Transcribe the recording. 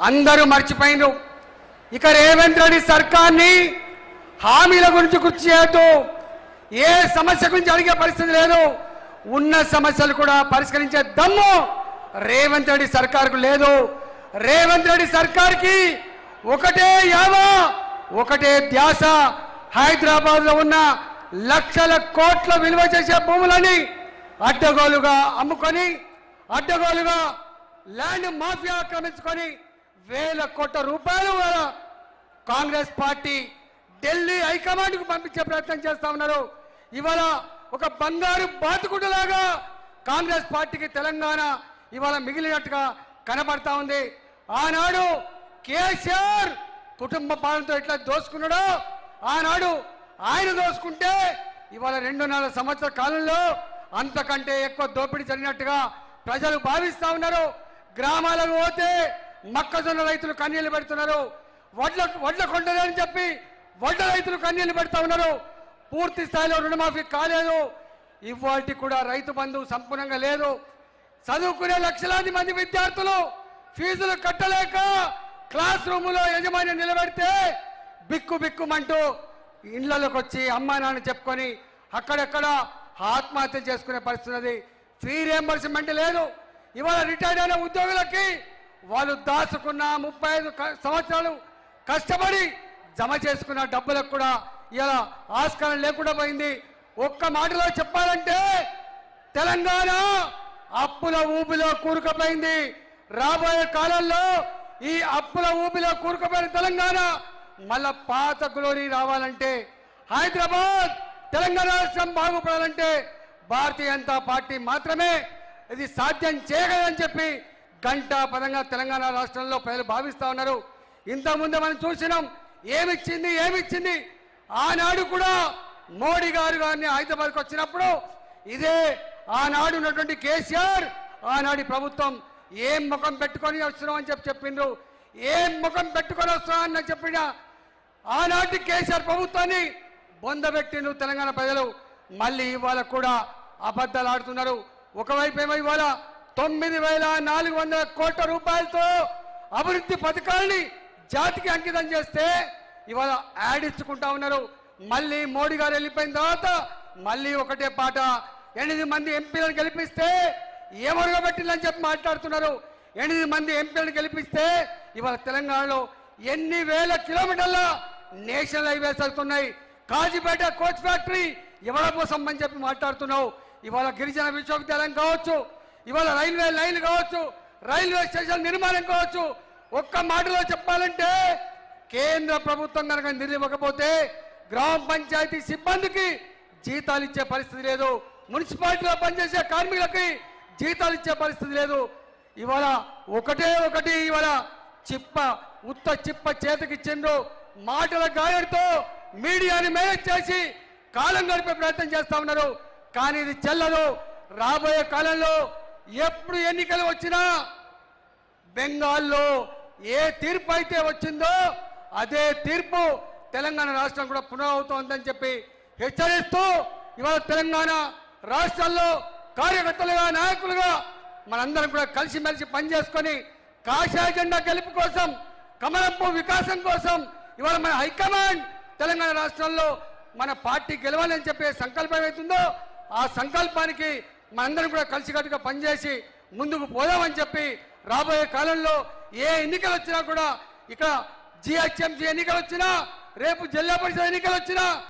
అందరూ మర్చిపోయినారు. ఇక రేవంత్ రెడ్డి సర్కార్ని హామీల గురించి గుర్తు చేయొద్దు, ఏ సమస్య గురించి అడిగే పరిస్థితి లేదు. ఉన్న సమస్యలు కూడా పరిష్కరించే దమ్ము రేవంత్ రెడ్డి సర్కార్కు లేదు. రేవంత్ రెడ్డి సర్కార్కి ఒకటే యావ, ఒకటే ధ్యాస. హైదరాబాద్లో ఉన్న లక్షల కోట్ల విలువ చేసే భూములని అడ్డగోలుగా అమ్ముకొని, అడ్డగోలుగా ల్యాండ్ మాఫియా ఆక్రమించుకొని వేల కోట్ల రూపాయలు కాంగ్రెస్ పార్టీ ఢిల్లీ హైకమాండ్కు పంపించే ప్రయత్నం చేస్తా ఉన్నారు. ఇవాళ ఒక బంగారు బాతుకుడులాగా కాంగ్రెస్ పార్టీకి తెలంగాణ ఇవాళ మిగిలినట్టుగా కనబడతా ఉంది. ఆనాడు కేసీఆర్ కుటుంబ పాలనతో ఎట్లా దోసుకున్నాడో, ఆనాడు ఆయన దోసుకుంటే ఇవాళ 2.5 సంవత్సరాల కాలంలో అంతకంటే ఎక్కువ దోపిడీ జరిగినట్టుగా ప్రజలు భావిస్తా ఉన్నారు. గ్రామాలకు పోతే మొక్కజొన్న రైతులు కన్నీళ్లు పెడుతున్నారు. వడ్ల కొండలని చెప్పి వడ్ల రైతులు కన్నీళ్లు పెడతా ఉన్నారు. పూర్తి స్థాయిలో రుణమాఫీ కాలేదు. ఇవాటి కూడా రైతు బంధు సంపూర్ణంగా లేదు. చదువుకునే లక్షలాది మంది విద్యార్థులు ఫీజులు కట్టలేక క్లాస్ రూములో యజమాని నిలబెడితే బిక్కు బిక్కుమంటూ ఇళ్లలోకి వచ్చి అమ్మా నాన్న చెప్పుకొని అక్కడెక్కడ ఆత్మహత్య చేసుకునే పరిస్థితి. ఫీ రియంబర్స్మెంట్ లేదు. ఇవాళ రిటైర్డ్ అయిన ఉద్యోగులకి వాళ్ళు దాచుకున్న 35 సంవత్సరాలు కష్టపడి జమ చేసుకున్న డబ్బులకు కూడా ఇలా ఆస్కారం లేకుండా పోయింది. ఒక్క మాటలో చెప్పాలంటే తెలంగాణ అప్పుల ఊబిలో కూరుకుపోయింది. రాబోయే కాలంలో ఈ అప్పుల ఊబిలో కూరుకుపోయిన తెలంగాణ మళ్ళా పాత గ్లోరీ రావాలంటే, హైదరాబాద్ తెలంగాణ రాష్ట్రం బాగుపడాలంటే భారతీయ జనతా పార్టీ మాత్రమే ఇది సాధ్యం చేయగలని చెప్పి గంటా పదంగా తెలంగాణ రాష్ట్రంలో ప్రజలు భావిస్తా ఉన్నారు. ఇంతకుముందు మనం చూసినాం ఏమిచ్చింది. ఆనాడు కూడా మోడీ గారిని హైదరాబాద్కి వచ్చినప్పుడు ఇదే ఆనాడు ఉన్నటువంటి కేసీఆర్ ఆనాడి ప్రభుత్వం ఏం ముఖం పెట్టుకొని వస్తున్నాం అని చెప్పిండ్రు. ఏం ముఖం పెట్టుకొని వస్తున్నాం అని చెప్పిన ఆనాటి కేసీఆర్ ప్రభుత్వాన్ని బొందబెట్టిండ్రు తెలంగాణ ప్రజలు. మళ్ళీ ఇవాళ కూడా అబద్ధాలు ఆడుతున్నారు. ఒకవైపు ఏమో ఇవాళ 9,400 కోట్ల రూపాయలతో అభివృద్ధి పథకాలని జాతికి అంకితం చేస్తే ఇవాళ యాడ్ ఇచ్చుకుంటా ఉన్నారు. మళ్ళీ మోడీ గారు వెళ్ళిపోయిన తర్వాత మళ్ళీ ఒకటే పాట, 8 మంది ఎంపీలను గెలిపిస్తే ఏమరుగబెట్టిందని చెప్పి మాట్లాడుతున్నారు. 8 మంది ఎంపీలను గెలిపిస్తే ఇవాళ తెలంగాణలో ఎన్ని వేల కిలోమీటర్ల నేషనల్ హైవేస్ వెళ్తున్నాయి. కాజీపేట కోచ్ ఫ్యాక్టరీ ఎవడ కోసం అని చెప్పి మాట్లాడుతున్నావు. ఇవాళ గిరిజన విశ్వవిద్యాలయం కావచ్చు, ఇవాళ రైల్వే లైన్లు కావచ్చు, రైల్వే స్టేషన్ నిర్మాణం కావచ్చు. ఒక్క మాటలో చెప్పాలంటే కేంద్ర ప్రభుత్వం కనుక నిధులు ఇవ్వకపోతే గ్రామ పంచాయతీ సిబ్బందికి జీతాలు ఇచ్చే పరిస్థితి లేదు. మున్సిపాలిటీలో పనిచేసే కార్మికులకి జీతాలు ఇచ్చే పరిస్థితి లేదు. ఇవాళ ఒకటి ఇవాళ ఉత్త చిప్ప చేతికిచ్చిండ్రు. మాటల గాయడితో మీడియాని మేనేజ్ చేసి కాలం గడిపే ప్రయత్నం చేస్తా ఉన్నారు. కానీ ఇది చెల్లదు. రాబోయే కాలంలో ఎప్పుడు ఎన్నికలు వచ్చినా బెంగాల్లో ఏ తీర్పు అయితే వచ్చిందో అదే తీర్పు తెలంగాణ రాష్ట్రం కూడా పునరావృతమవుతుందని చెప్పి హెచ్చరిస్తూ ఇవాళ తెలంగాణ రాష్ట్రాల్లో కార్యకర్తలుగా నాయకులుగా మనందరం కూడా కలిసిమెలిసి పనిచేసుకొని కాషాయ జెండా గెలుపు కోసం, కమలంపు వికాసం కోసం ఇవాళ మన హైకమాండ్ తెలంగాణ రాష్ట్రంలో మన పార్టీ గెలవాలని చెప్పే సంకల్పం అవుతుందో ఆ సంకల్పానికి మనందరం కూడా కలిసికట్టుగా పనిచేసి ముందుకు పోదామని చెప్పి రాబోయే కాలంలో ఏ ఎన్నికలు వచ్చినా కూడా ఇక్కడ జిహెచ్ఎంసీ ఎన్నికలు వచ్చినా, రేపు జిల్లా పరిషత్ ఎన్నికలు వచ్చినా